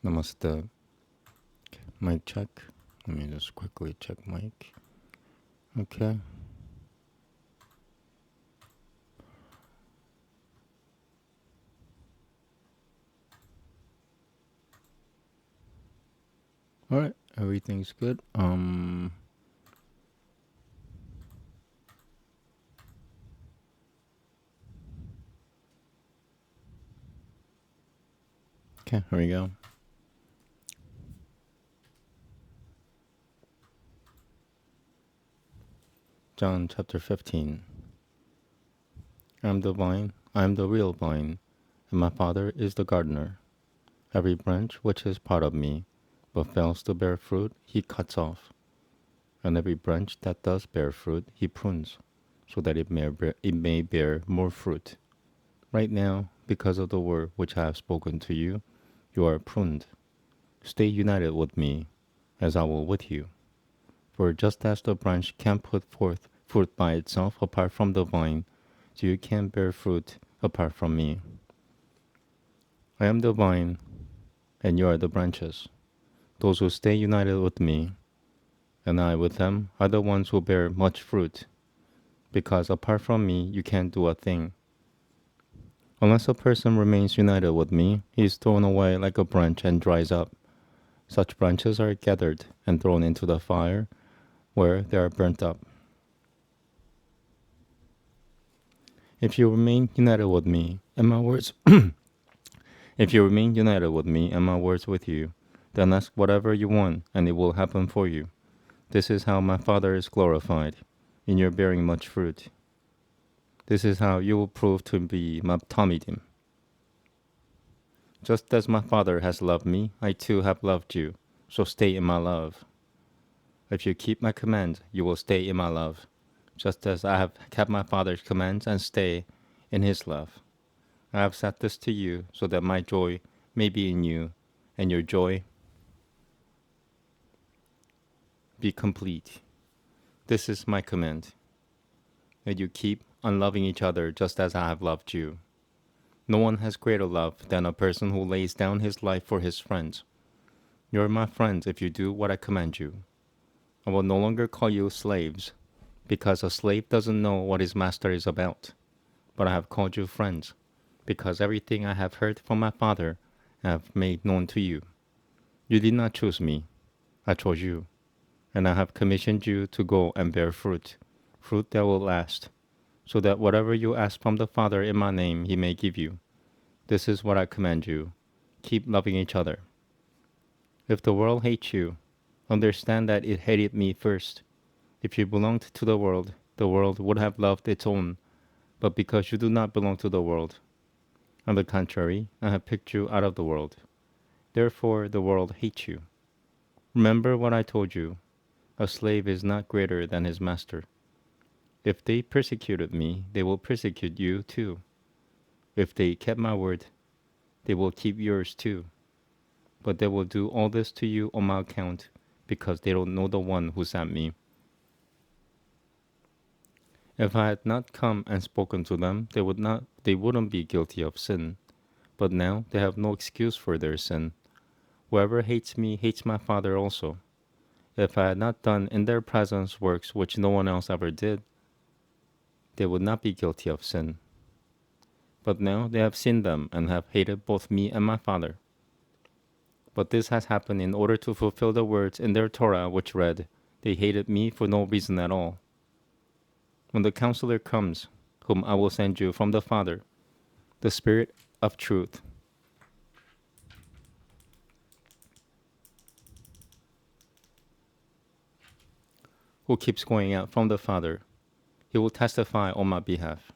Namaste. Mic check. Let me just quickly check mic. Okay. All right. Everything's good. Okay. Here we go. John chapter 15. I am the vine. I am the real vine, and my Father is the gardener. Every branch which is part of me, but fails to bear fruit, he cuts off. And every branch that does bear fruit, he prunes, so that it may bear more fruit. Right now, because of the word which I have spoken to you, you are pruned. Stay united with me, as I will with you. For just as the branch can't put forth fruit by itself apart from the vine, so you can't bear fruit apart from me. I am the vine, and you are the branches. Those who stay united with me, and I with them, are the ones who bear much fruit, because apart from me you can't do a thing. Unless a person remains united with me, he is thrown away like a branch and dries up. Such branches are gathered and thrown into the fire, where they are burnt up. If you remain united with me, and my words if you remain united with me and my words with you, then ask whatever you want, and it will happen for you. This is how my Father is glorified, in your bearing much fruit. This is how you will prove to be my Talmidim. Just as my Father has loved me, I too have loved you, so stay in my love. If you keep my commands, you will stay in my love, just as I have kept my Father's commands and stay in his love. I have said this to you, so that my joy may be in you, and your joy be complete. This is my command, that you keep on loving each other just as I have loved you. No one has greater love than a person who lays down his life for his friends. You are my friends if you do what I command you. I will no longer call you slaves, because a slave doesn't know what his master is about. But I have called you friends, because everything I have heard from my Father I have made known to you. You did not choose me, I chose you, and I have commissioned you to go and bear fruit, fruit that will last, so that whatever you ask from the Father in my name he may give you. This is what I command you. Keep loving each other. If the world hates you, understand that it hated me first. If you belonged to the world would have loved its own. But because you do not belong to the world, on the contrary, I have picked you out of the world. Therefore the world hates you. Remember what I told you. A slave is not greater than his master. If they persecuted me, they will persecute you too. If they kept my word, they will keep yours too. But they will do all this to you on my account, because they don't know the one who sent me. If I had not come and spoken to them, they wouldn't be guilty of sin. But now they have no excuse for their sin. Whoever hates me hates my Father also. If I had not done in their presence works which no one else ever did, they would not be guilty of sin. But now they have seen them and have hated both me and my Father. But this has happened in order to fulfill the words in their Torah which read, "They hated me for no reason at all." When the Counselor comes, whom I will send you from the Father, the Spirit of truth, who keeps going out from the Father, he will testify on my behalf.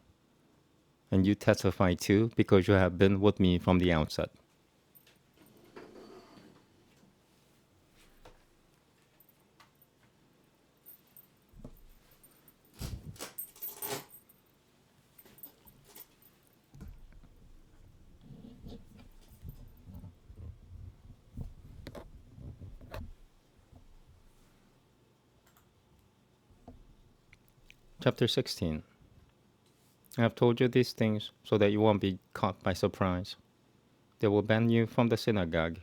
And you testify too, because you have been with me from the outset. Chapter 16. I have told you these things so that you won't be caught by surprise. They will ban you from the synagogue.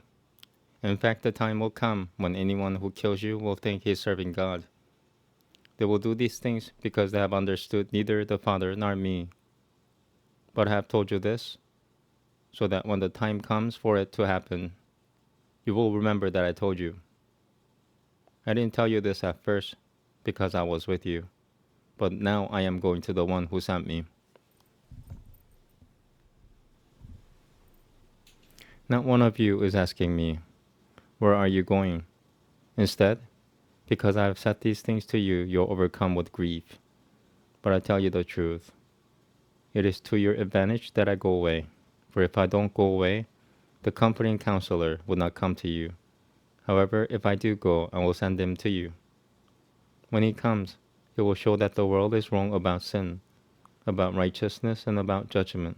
In fact, the time will come when anyone who kills you will think he is serving God. They will do these things because they have understood neither the Father nor me. But I have told you this, so that when the time comes for it to happen, you will remember that I told you. I didn't tell you this at first because I was with you, but now I am going to the one who sent me. Not one of you is asking me, where are you going? Instead, because I have said these things to you, you're overcome with grief. But I tell you the truth. It is to your advantage that I go away. For if I don't go away, the comforting counselor will not come to you. However, if I do go, I will send him to you. When he comes, he will show that the world is wrong about sin, about righteousness, and about judgment.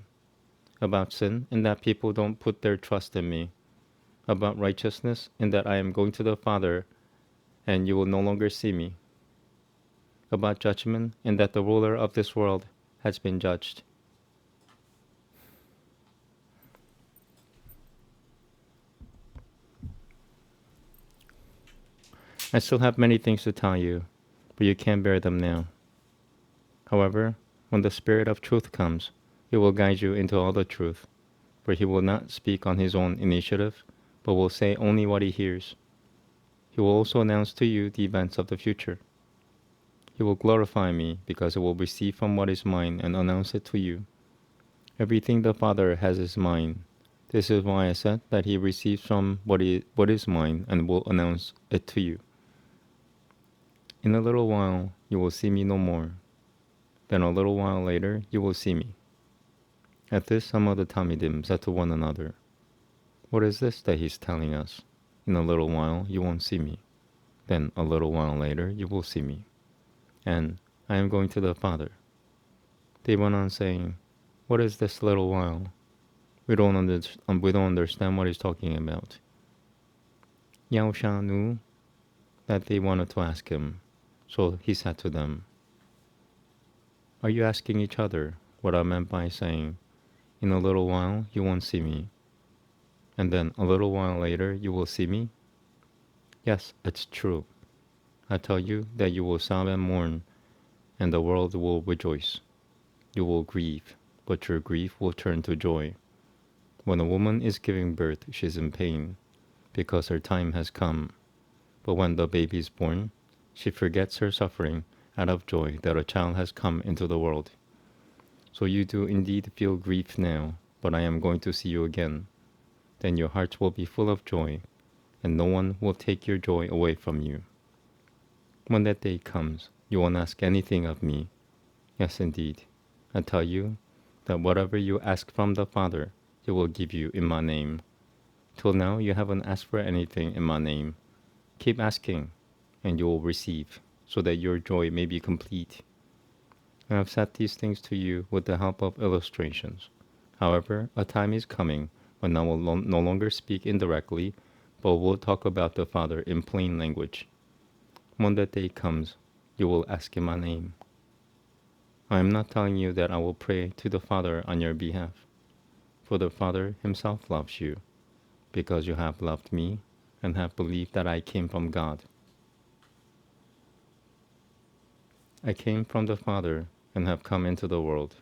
About sin, in that people don't put their trust in me. About righteousness, in that I am going to the Father, and you will no longer see me. About judgment, in that the ruler of this world has been judged. I still have many things to tell you, but you can't bear them now. However, when the Spirit of truth comes, he will guide you into all the truth, for he will not speak on his own initiative, but will say only what he hears. He will also announce to you the events of the future. He will glorify me, because he will receive from what is mine and announce it to you. Everything the Father has is mine. This is why I said that he receives from what is mine and will announce it to you. In a little while you will see me no more. Then a little while later you will see me. At this some of the Talmidim said to one another, what is this that he's telling us? In a little while you won't see me. Then a little while later you will see me. And I am going to the Father. They went on saying, what is this little while? We don't understand what he's talking about. Yah-Usha knew that they wanted to ask him, so he said to them, are you asking each other what I meant by saying, in a little while you won't see me, and then a little while later you will see me? Yes, it's true. I tell you that you will sob and mourn, and the world will rejoice. You will grieve, but your grief will turn to joy. When a woman is giving birth, she is in pain, because her time has come. But when the baby is born, she forgets her suffering out of joy that a child has come into the world. So you do indeed feel grief now, but I am going to see you again. Then your hearts will be full of joy, and no one will take your joy away from you. When that day comes, you won't ask anything of me. Yes, indeed, I tell you that whatever you ask from the Father, he will give you in my name. Till now you haven't asked for anything in my name. Keep asking, and you will receive, so that your joy may be complete. I have said these things to you with the help of illustrations. However, a time is coming when I will no longer speak indirectly, but will talk about the Father in plain language. When that day comes, you will ask in my name. I am not telling you that I will pray to the Father on your behalf, for the Father himself loves you, because you have loved me and have believed that I came from God. I came from the Father and have come into the world.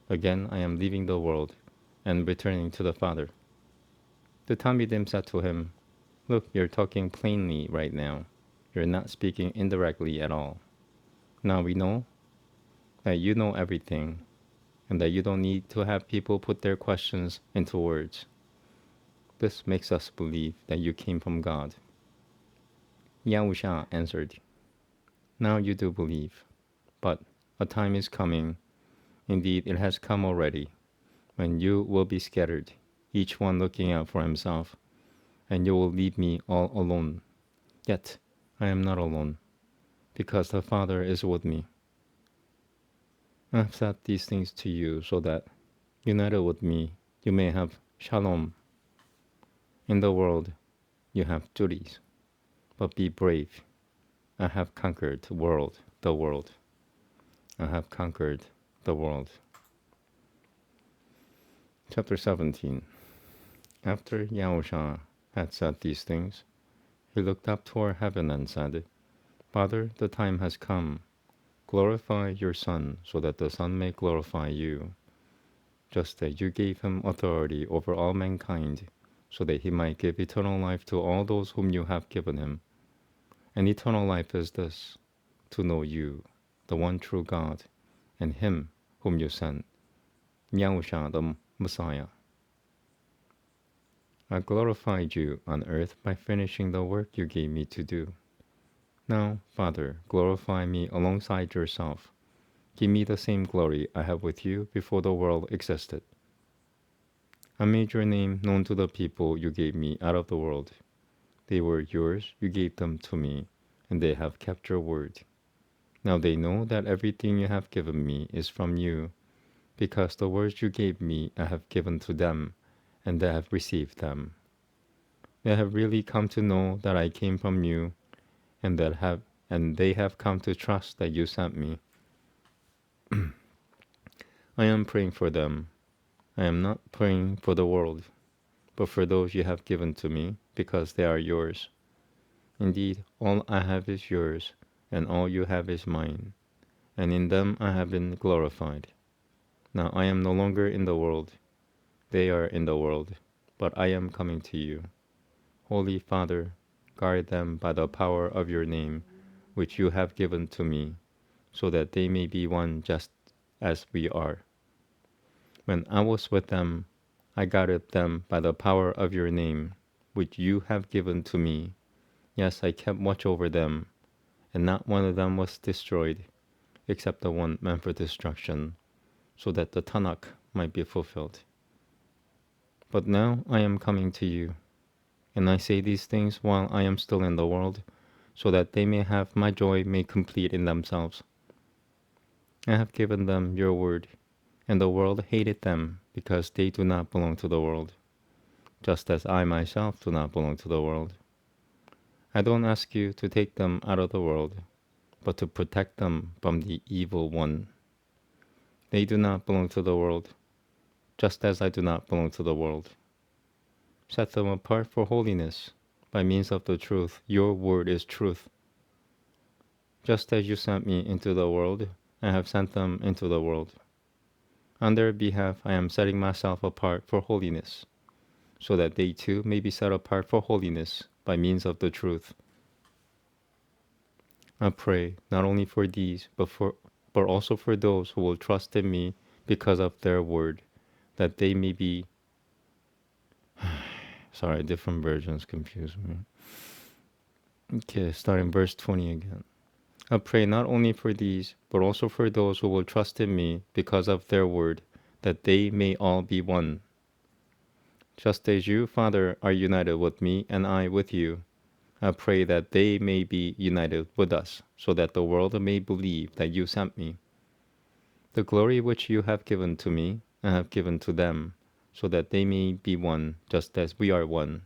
Again I am leaving the world and returning to the Father. The Talmidim said to him, look, you're talking plainly right now. You're not speaking indirectly at all. Now we know that you know everything, and that you don't need to have people put their questions into words. This makes us believe that you came from God. Yah-Usha answered, now you do believe, but a time is coming, indeed it has come already, when you will be scattered, each one looking out for himself, and you will leave me all alone. Yet I am not alone, because the Father is with me. I have said these things to you so that, united with me, you may have shalom. In the world, you have duties, but be brave. I have conquered the world. I have conquered the world. Chapter 17. After Yah-Usha had said these things, he looked up toward heaven and said, Father, the time has come. Glorify your Son, so that the Son may glorify you, just as you gave him authority over all mankind, so that he might give eternal life to all those whom you have given him. And eternal life is this, to know you, the one true God, and him whom you sent, Yah-Usha, the Messiah. I glorified you on earth by finishing the work you gave me to do. Now, Father, glorify me alongside yourself. Give me the same glory I had with you before the world existed. I made your name known to the people you gave me out of the world. They were yours, you gave them to me, and they have kept your word. Now they know that everything you have given me is from you, because the words you gave me I have given to them, and they have received them. They have really come to know that I came from you, and they have come to trust that you sent me. I am praying for them. I am not praying for the world, but for those you have given to me, because they are yours. Indeed, all I have is yours, and all you have is mine, and in them I have been glorified. Now I am no longer in the world. They are in the world, but I am coming to you. Holy Father, guard them by the power of your name, which you have given to me, so that they may be one just as we are. When I was with them, I guarded them by the power of your name, which you have given to me. Yes, I kept watch over them, and not one of them was destroyed, except the one meant for destruction, so that the Tanakh might be fulfilled. But now I am coming to you, and I say these things while I am still in the world, so that they may have my joy made complete in themselves. I have given them your word, and the world hated them, because they do not belong to the world, just as I myself do not belong to the world. I don't ask you to take them out of the world, but to protect them from the evil one. They do not belong to the world, just as I do not belong to the world. Set them apart for holiness, by means of the truth. Your word is truth. Just as you sent me into the world, I have sent them into the world. On their behalf I am setting myself apart for holiness, so that they too may be set apart for holiness by means of the truth. I pray not only for these, but also for those who will trust in me because of their word, that they may be... Sorry, different versions confuse me. Okay, starting verse 20 again. I pray not only for these, but also for those who will trust in me because of their word, that they may all be one. Just as you, Father, are united with me and I with you, I pray that they may be united with us, so that the world may believe that you sent me. The glory which you have given to me, I have given to them, so that they may be one, just as we are one.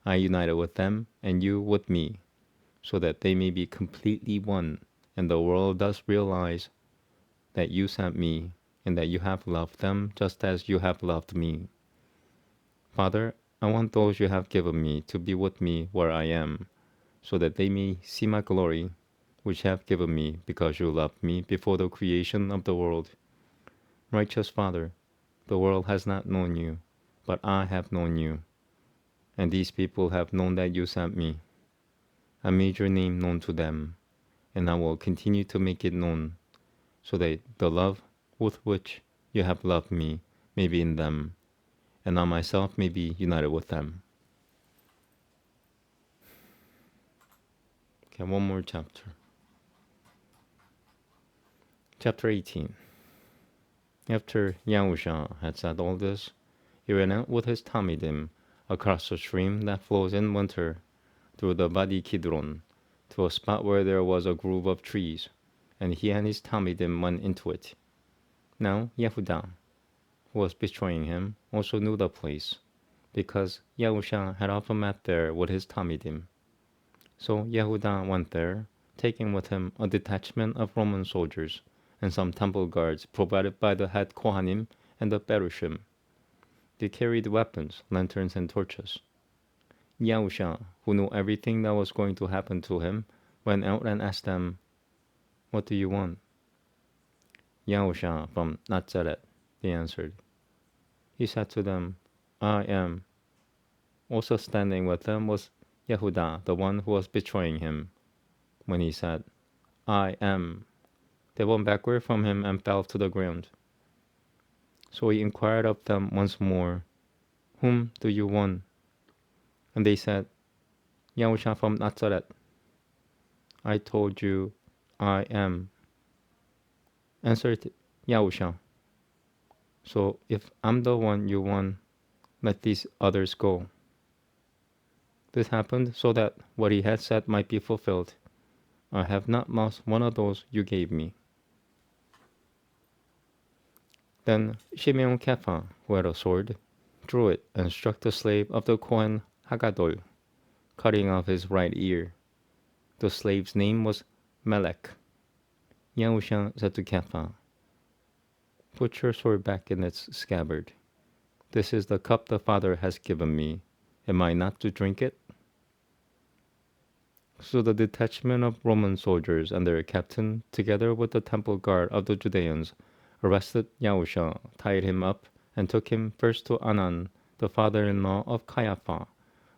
I united with them, and you with me, so that they may be completely one, and the world does realize that you sent me, and that you have loved them just as you have loved me. Father, I want those you have given me to be with me where I am, so that they may see my glory, which you have given me because you loved me before the creation of the world. Righteous Father, the world has not known you, but I have known you, and these people have known that you sent me. I made your name known to them, and I will continue to make it known, so that the love with which you have loved me may be in them, and I myself may be united with them. Okay, one more chapter. Chapter 18. After Yah-Usha had said all this, he ran out with his Talmidim across a stream that flows in winter through the Wadi Kidron to a spot where there was a grove of trees, and he and his Talmidim went into it. Now Yehuda, who was betraying him, also knew the place, because Yah-Usha had often met there with his Talmidim. So Yehuda went there, taking with him a detachment of Roman soldiers and some temple guards provided by the head Kohanim and the Perushim. They carried weapons, lanterns, and torches. Yah-Usha, who knew everything that was going to happen to him, went out and asked them, "What do you want?" "Yah-Usha from Nazareth," they answered. He said to them, "I am." Also standing with them was Yehuda, the one who was betraying him. When he said, "I am," they went backward from him and fell to the ground. So he inquired of them once more, "Whom do you want?" And they said, "Yahusha from Nazareth." "I told you, I am," answered Yahusha. "So if I'm the one you want, let these others go." This happened so that what he had said might be fulfilled. "I have not lost one of those you gave me." Then Shimeon Kepha, who had a sword, drew it and struck the slave of the Kohen Hagadol, cutting off his right ear. The slave's name was Melech. Yahusha said to Kepha, "Put your sword back in its scabbard. This is the cup the Father has given me. Am I not to drink it?" So the detachment of Roman soldiers and their captain, together with the temple guard of the Judeans, arrested Yahusha, tied him up, and took him first to Anan, the father-in-law of Caiaphas,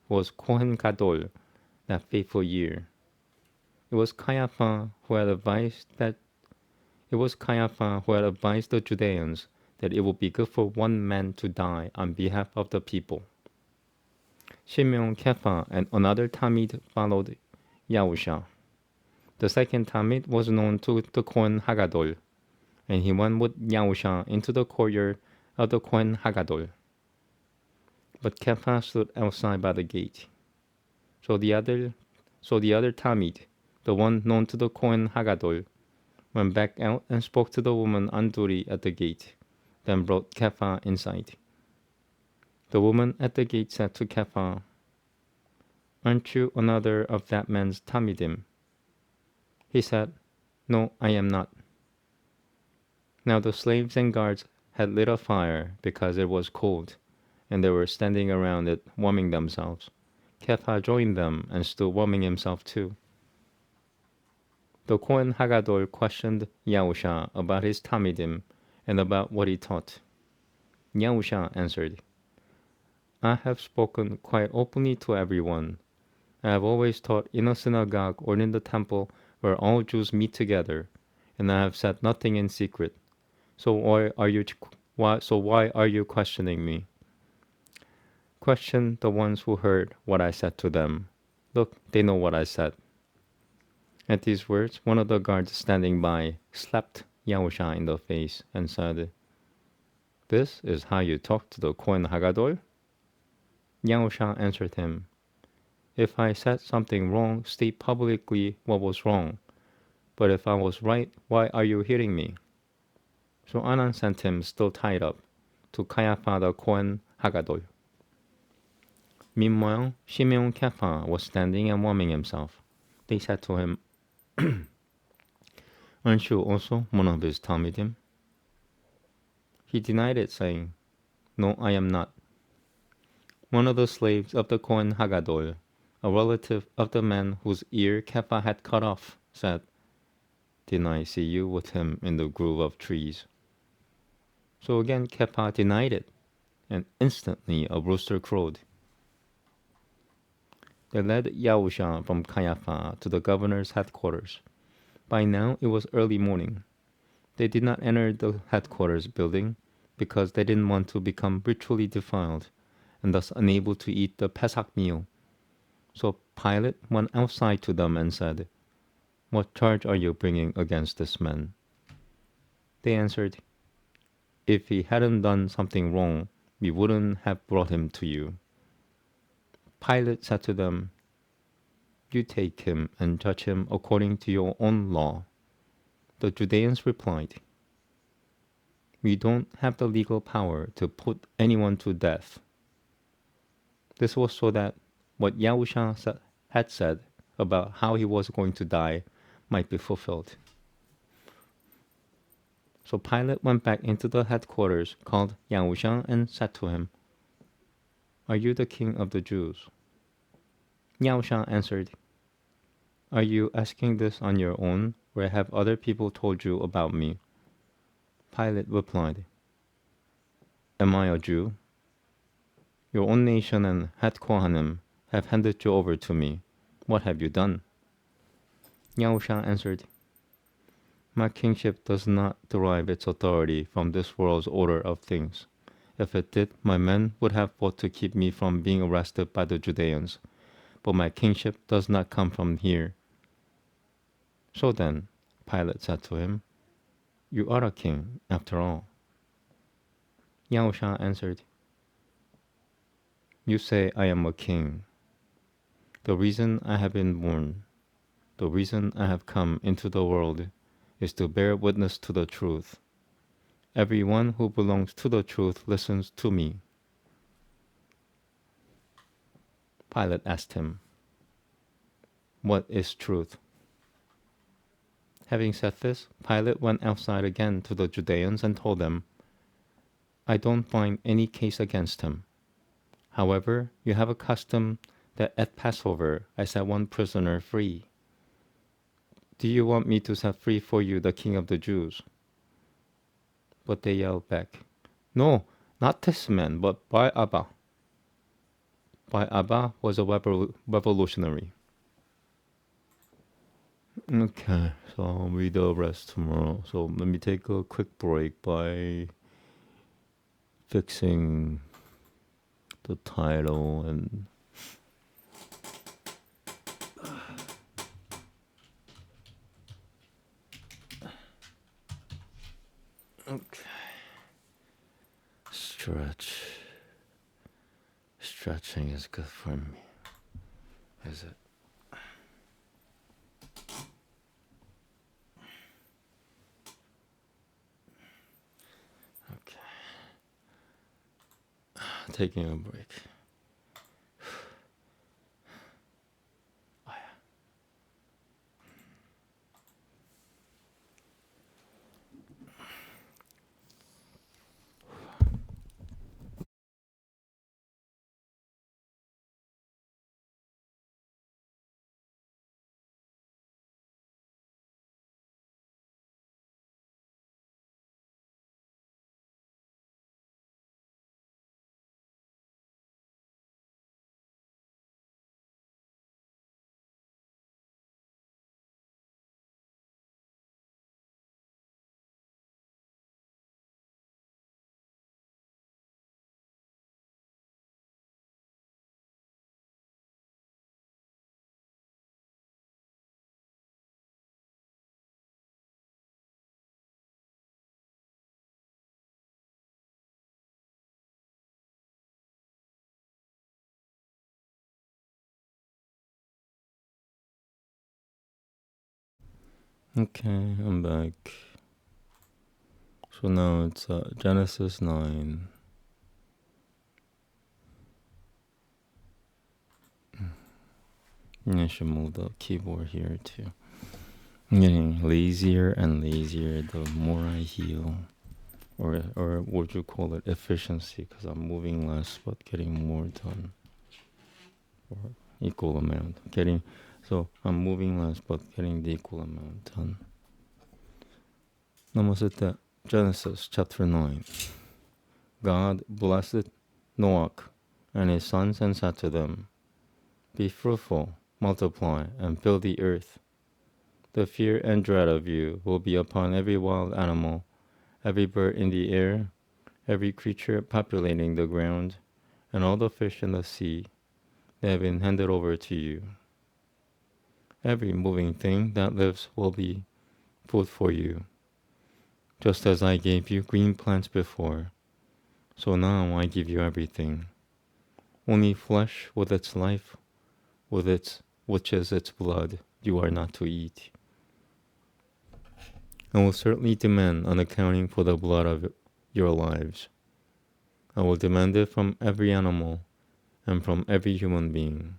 who was Kohen Gadol that fateful year. It was Caiaphas who had advised the Judeans that it would be good for one man to die on behalf of the people. Shimeon Kepha and another Talmid followed Yahusha. The second Talmid was known to the Kohen Hagadol, and he went with Yahusha into the courtyard of the Kohen Hagadol. But Kepha stood outside by the gate. So the other Talmid, the one known to the Kohen Hagadol, went back out and spoke to the woman on duty at the gate, then brought Kepha inside. The woman at the gate said to Kepha, "Aren't you another of that man's Talmidim?" He said, "No, I am not." Now the slaves and guards had lit a fire because it was cold, and they were standing around it warming themselves. Kepha joined them and stood warming himself too. The Kohen Hagadol questioned Yahusha about his Talmidim and about what he taught. Yahusha answered, "I have spoken quite openly to everyone. I have always taught in a synagogue or in the temple where all Jews meet together, and I have said nothing in secret. So why are you questioning me? Question the ones who heard what I said to them. Look, they know what I said." At these words, one of the guards standing by slapped Yahusha in the face and said, "This is how you talk to the Kohen Hagadol?" Yahusha answered him, "If I said something wrong, state publicly what was wrong. But if I was right, why are you hitting me?" So Anan sent him, still tied up, to Caiaphas the Kohen Hagadol. Meanwhile, Shimeon Kepha was standing and warming himself. They said to him, "Aren't you also one of his Talmidim?" He denied it, saying, "No, I am not." One of the slaves of the Kohen Hagadol, a relative of the man whose ear Kepha had cut off, said, "Didn't I see you with him in the grove of trees?" So again Kepha denied it, and instantly a rooster crowed. They led Yahusha from Caiaphas to the governor's headquarters. By now it was early morning. They did not enter the headquarters building because they didn't want to become ritually defiled and thus unable to eat the Pesach meal. So Pilate went outside to them and said, "What charge are you bringing against this man?" They answered, "If he hadn't done something wrong, we wouldn't have brought him to you." Pilate said to them, "You take him and judge him according to your own law." The Judeans replied, "We don't have the legal power to put anyone to death." This was so that what Yahusha had said about how he was going to die might be fulfilled. So Pilate went back into the headquarters, called Yahusha, and said to him, "Are you the king of the Jews?" Yah-Usha answered, "Are you asking this on your own, or have other people told you about me?" Pilate replied, "Am I a Jew? Your own nation and Het Kohanim have handed you over to me. What have you done?" Yah-Usha answered, "My kingship does not derive its authority from this world's order of things. If it did, my men would have fought to keep me from being arrested by the Judeans. But my kingship does not come from here." "So then," Pilate said to him, "you are a king, after all." Yah-Usha answered, "You say I am a king. The reason I have been born, the reason I have come into the world, is to bear witness to the truth. Everyone who belongs to the truth listens to me." Pilate asked him, "What is truth?" Having said this, Pilate went outside again to the Judeans and told them, "I don't find any case against him. However, you have a custom that at Passover I set one prisoner free. Do you want me to set free for you the King of the Jews?" But they yelled back, "No, not this man, but Bar-Abba." Bar-Abba was a revolutionary. Okay, so I'll read the rest tomorrow. So let me take a quick break by fixing the title and okay. Stretch. Stretching is good for me. Is it? Okay. Taking a break. Okay, I'm back. So now it's Genesis 9. I should move the keyboard here too. I'm getting lazier and lazier the more I heal. Or would you call it efficiency? Because I'm moving less but getting more done. Or equal amount. So I'm moving less but getting the equal amount done. 넘었을 때 Genesis chapter 9. God blessed Noah and his sons and said to them, "Be fruitful, multiply, and fill the earth. The fear and dread of you will be upon every wild animal, every bird in the air, every creature populating the ground, and all the fish in the sea. They have been handed over to you. Every moving thing that lives will be food for you. Just as I gave you green plants before, so now I give you everything. Only flesh with its life, which is its blood, you are not to eat. I will certainly demand an accounting for the blood of your lives. I will demand it from every animal and from every human being.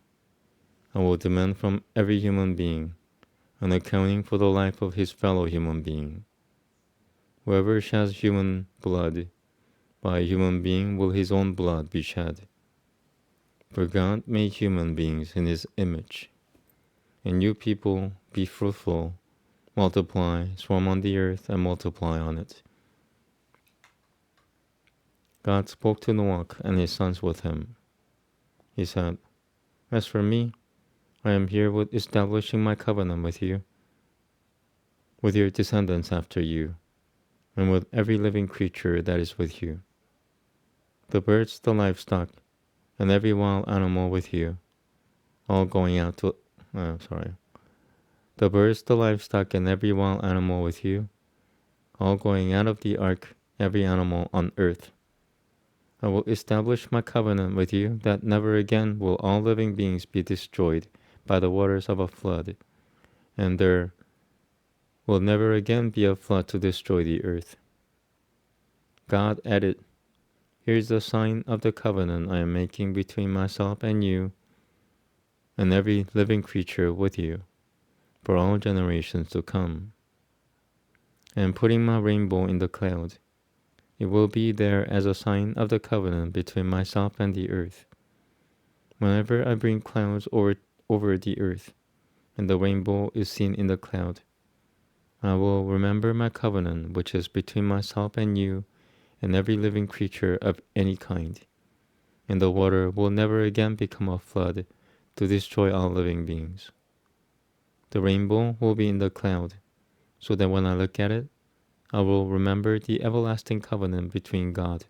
I will demand from every human being an accounting for the life of his fellow human being. Whoever sheds human blood, by a human being will his own blood be shed. For God made human beings in his image. And you people, be fruitful, multiply, swarm on the earth, and multiply on it. God spoke to Noah and his sons with him. He said, As for me, I am here with establishing my covenant with you, with your descendants after you, and with every living creature that is with you, the birds, the livestock, and every wild animal with you, all going out to... The birds, the livestock, and every wild animal with you, all going out of the ark, every animal on earth. I will establish my covenant with you that never again will all living beings be destroyed by the waters of a flood, and there will never again be a flood to destroy the earth. God added, Here's the sign of the covenant I am making between myself and you and every living creature with you for all generations to come. I am putting my rainbow in the cloud. It will be there as a sign of the covenant between myself and the earth. Whenever I bring clouds over the earth, and the rainbow is seen in the cloud, I will remember my covenant which is between myself and you and every living creature of any kind, and the water will never again become a flood to destroy all living beings. The rainbow will be in the cloud, so that when I look at it, I will remember the everlasting covenant between God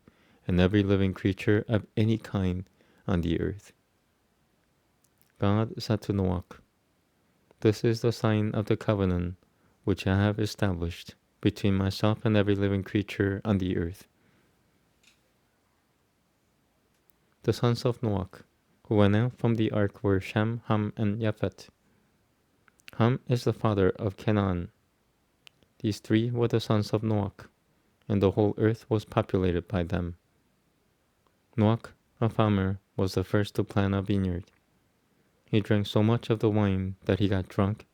and every living creature of any kind on the earth. God said to Noah, This is the sign of the covenant which I have established between myself and every living creature on the earth. The sons of Noah, who went out from the ark, were Shem, Ham, and Japheth. Ham is the father of Canaan. These three were the sons of Noah, and the whole earth was populated by them. Noah, a farmer, was the first to plant a vineyard. He drank so much of the wine that he got drunk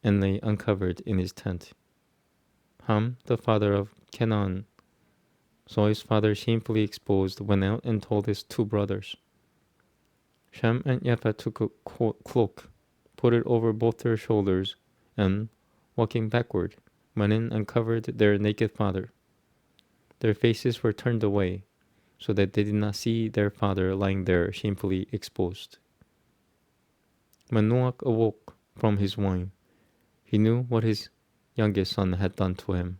and lay uncovered in his tent. Ham, the father of Canaan, saw his father shamefully exposed, went out and told his two brothers. Shem and Japheth took a cloak, put it over both their shoulders, and, walking backward, went in and covered their naked father. Their faces were turned away, so that they did not see their father lying there shamefully exposed. When Noah awoke from his wine, he knew what his youngest son had done to him.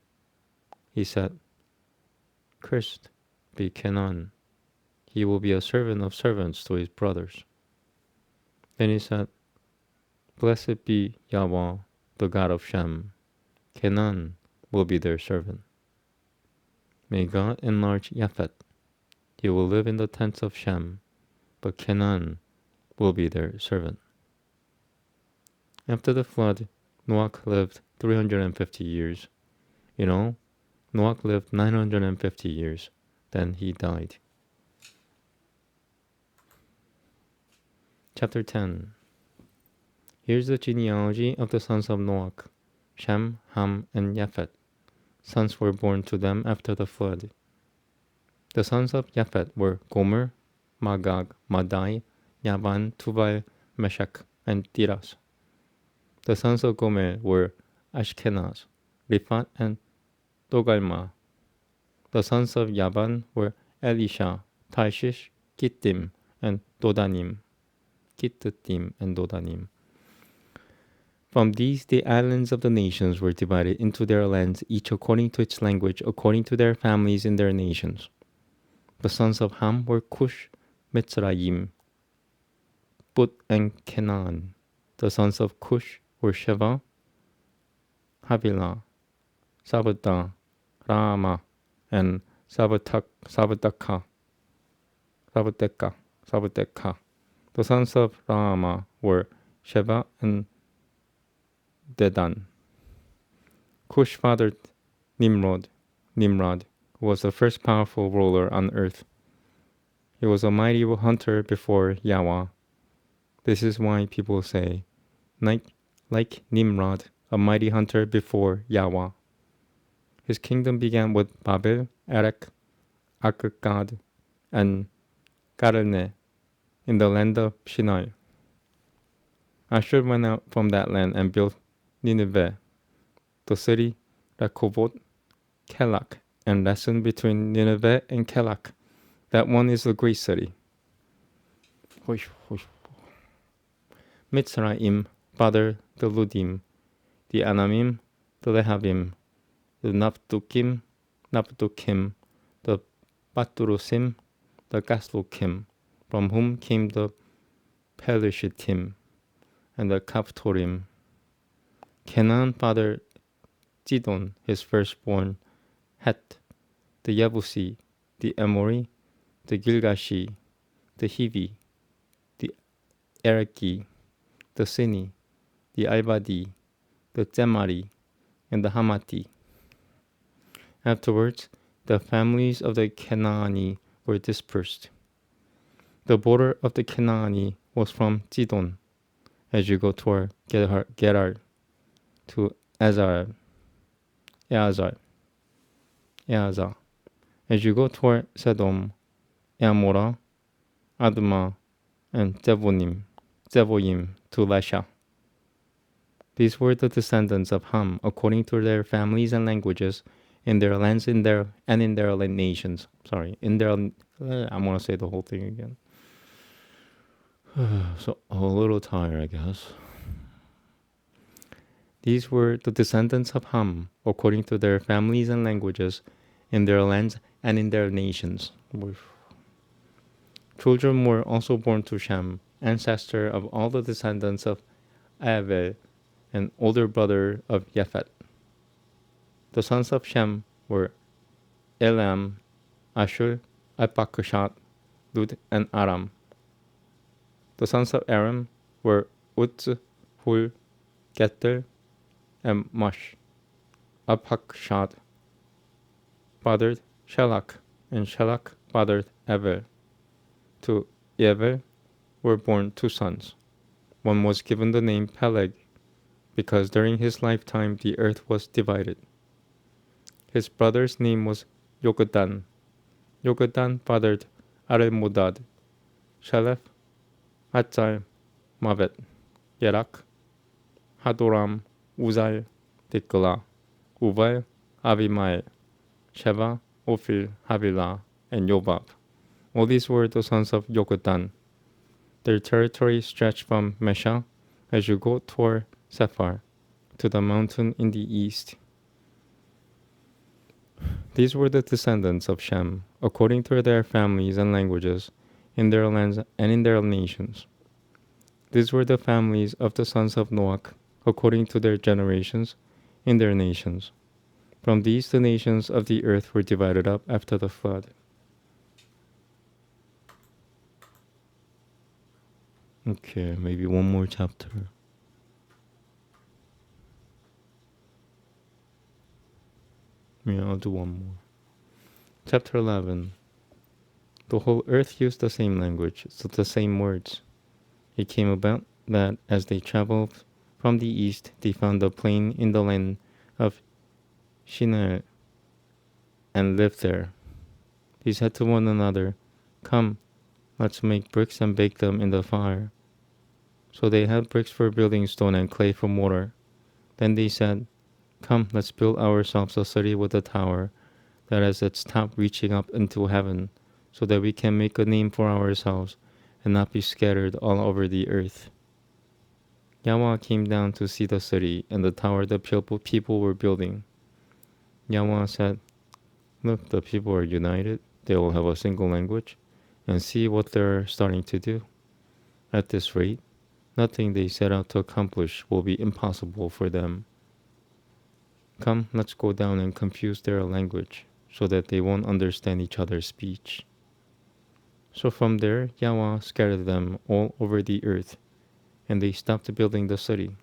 He said, Cursed be Canaan. He will be a servant of servants to his brothers. Then he said, Blessed be Yahweh, the God of Shem. Canaan will be their servant. May God enlarge Japheth. He will live in the tents of Shem, but Canaan will be their servant. After the flood, Noah lived 350 years. In all, Noah lived 950 years. Then he died. Chapter 10. Here's the genealogy of the sons of Noah, Shem, Ham, and Japheth. Sons were born to them after the flood. The sons of Japheth were Gomer, Magog, Madai, Yavan, Tuval, Meshach, and Tiras. The sons of Gomer were Ashkenaz, Riphat, and Togarma. The sons of Yavan were Elisha, Tarshish, Kittim, and Dodanim. From these, the islands of the nations were divided into their lands, each according to its language, according to their families in their nations. The sons of Ham were Cush, Mitzrayim, Put, and Canaan. The sons of Cush were Sheva, Havilah, Sabata, Rama, and Sabateka. The sons of Rama were Sheva and Dedan. Cush fathered Nimrod, who was the first powerful ruler on earth. He was a mighty hunter before Yahweh. This is why people say, like Nimrod, a mighty hunter before Yahweh. His kingdom began with Babel, Erech, Akkad, and Karne. in the land of Shinar. Ashur went out from that land and built Nineveh, the city Rehoboth, Kelak, and lesson between Nineveh and Kelak. That one is a great city. Mitzrayim fathered the Ludim, the Anamim, the Lehavim, the Naptukim, the Paturusim, the Gaslukim, from whom came the Pelishitim and the Kaphtorim. Canaan fathered Zidon, his firstborn, Het, the Yebusi, the Amori, the Gilgashi, the Hivi, the Ereki, the Sini, the Ibadi, the Zemari, and the Hamati. Afterwards, the families of the Canaani were dispersed. The border of the Canaani was from Zidon, as you go toward Gerar, to Eazar. As you go toward Sedom, Amorah, Admah, and Zeboim to Lesha. These were the descendants of Ham, according to their families and languages, in their lands, in their nations. I'm gonna say the whole thing again. So a little tired, I guess. These were the descendants of Ham, according to their families and languages, in their lands and in their nations. Children were also born to Shem, ancestor of all the descendants of Avel, and older brother of Japhet. The sons of Shem were Elam, Ashur, Arpachshad, Lud, and Aram. The sons of Aram were Uz, Hul, Geter, and Mash. Arpachshad fathered Shelach, and Shelach fathered Ever. To Ever were born two sons. One was given the name Peleg, because during his lifetime the earth was divided. His brother's name was Yoktan. Yoktan fathered Arelmodad, Shelef, Hatzal, Mavet, Yerak, Hadoram, Uzal, Dikla, Uval, Avimael, Sheva, Ophir, Havilah, and Yobab. All these were the sons of Yoktan. Their territory stretched from Mesha, as you go toward Sephar, to the mountain in the east. These were the descendants of Shem, according to their families and languages, in their lands and in their nations. These were the families of the sons of Noach, according to their generations, in their nations. From these the nations of the earth were divided up after the flood. Okay, maybe one more chapter. Yeah, I'll do one more. Chapter 11. The whole earth used the same language, so the same words. It came about that as they traveled from the east, they found a plain in the land of Shinar and lived there. They said to one another, "Come, let's make bricks and bake them in the fire." So they had bricks for building stone and clay for mortar. Then they said, "Come, let's build ourselves a city with a tower that has its top reaching up into heaven, so that we can make a name for ourselves and not be scattered all over the earth." Yahweh came down to see the city and the tower the people were building. Yahweh said, "Look, the people are united. They all have a single language, and see what they're starting to do. At this rate, nothing they set out to accomplish will be impossible for them. Come, let's go down and confuse their language, so that they won't understand each other's speech." So from there, Yahweh scattered them all over the earth, and they stopped building the city.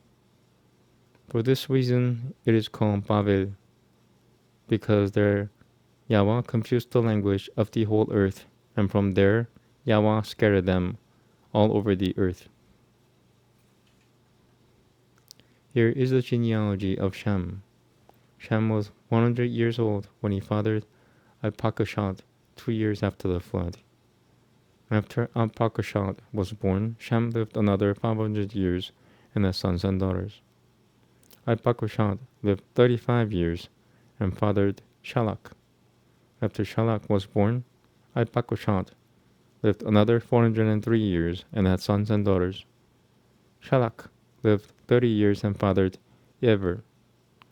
For this reason, it is called Babel, because there Yahweh confused the language of the whole earth, and from there, Yahweh scattered them all over the earth. Here is the genealogy of Shem. Shem was 100 years old when he fathered Arpachshad 2 years after the flood. After Apakshad was born, Shem lived another 500 years and had sons and daughters. Apakshad lived 35 years and fathered Shalak. After Shalak was born, Apakshad lived another 403 years and had sons and daughters. Shalak lived 30 years and fathered Ever.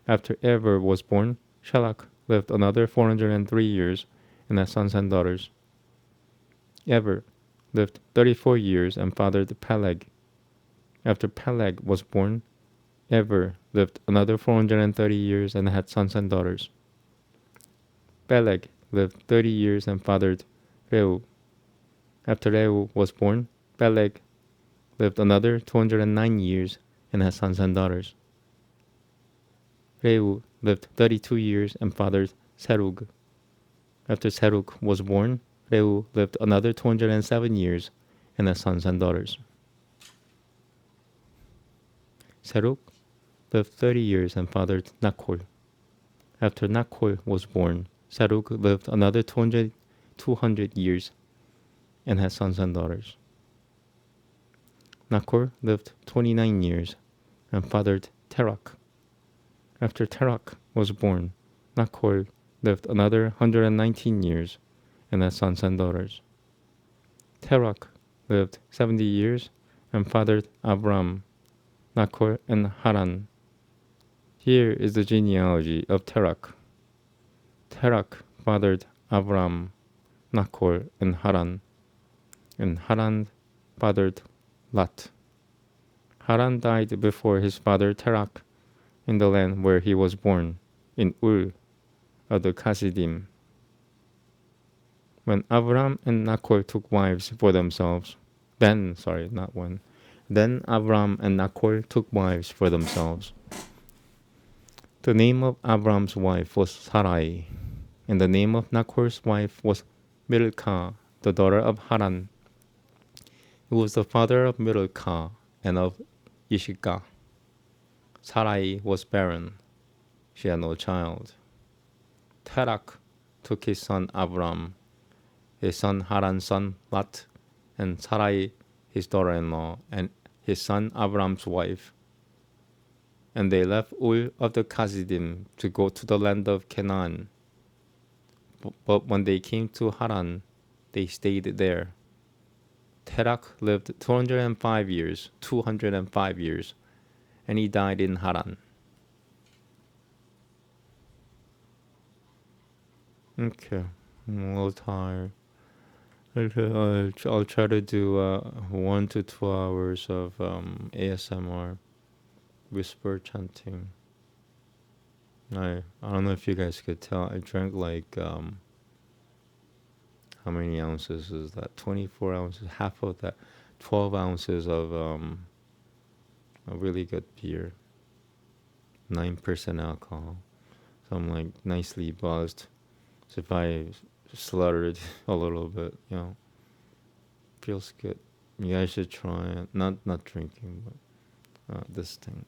After Ever was born, Shalak lived another 403 years and had sons and daughters. Ever lived 34 years and fathered Peleg. After Peleg was born, Ever lived another 430 years and had sons and daughters. Peleg lived 30 years and fathered Reu. After Reu was born, Peleg lived another 209 years and had sons and daughters. Reu lived 32 years and fathered Serug. After Serug was born, Reu lived another 207 years and had sons and daughters. Serug lived 30 years and fathered Nachor. After Nachor was born, Serug lived another 200 years and had sons and daughters. Nachor lived 29 years and fathered Terach. After Terach was born, Nachor lived another 119 years and had sons and daughters. Terach lived 70 years and fathered Abram, Nachor, and Haran. Here is the genealogy of Terach. Terach fathered Abram, Nachor, and Haran fathered Lot. Haran died before his father Terach in the land where he was born, in Ur of the Chassidim. When Abram and Nachor took wives for themselves, then Abram and Nachor took wives for themselves. The name of Abram's wife was Sarai, and the name of Nachor's wife was Milcah, the daughter of Haran. He was the father of Milcah and of Ishika. Sarai was barren. She had no child. Terach took his son Abram, his son Haran's son Lot, and Sarai his daughter-in-law, and his son Abram's wife. And they left Ur of the Chassidim to go to the land of Canaan. But when they came to Haran, they stayed there. Terach lived 205 years, and he died in Haran. Okay, I'm a little tired. I'll try to do 1 to 2 hours of ASMR, whisper chanting. I don't know if you guys could tell. I drank like how many ounces is that? 24 ounces, half of that, 12 ounces of a really good beer, 9% alcohol. So I'm like nicely buzzed. So if I slurred a little bit, feels good. You guys should try it. Not drinking, but this thing.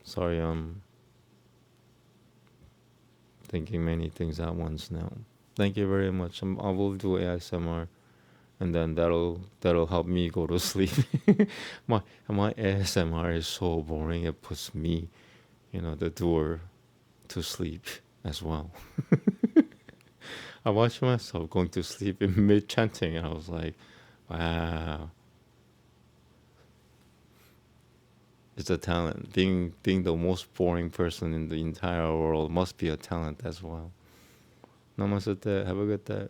Sorry, I'm thinking many things at once now. Thank you very much. I will do ASMR, and then that'll help me go to sleep. my ASMR is so boring. It puts me, the doer, to sleep as well. I watched myself going to sleep in mid chanting, and I was like, wow. It's a talent. Being the most boring person in the entire world must be a talent as well. Namaste. Have a good day.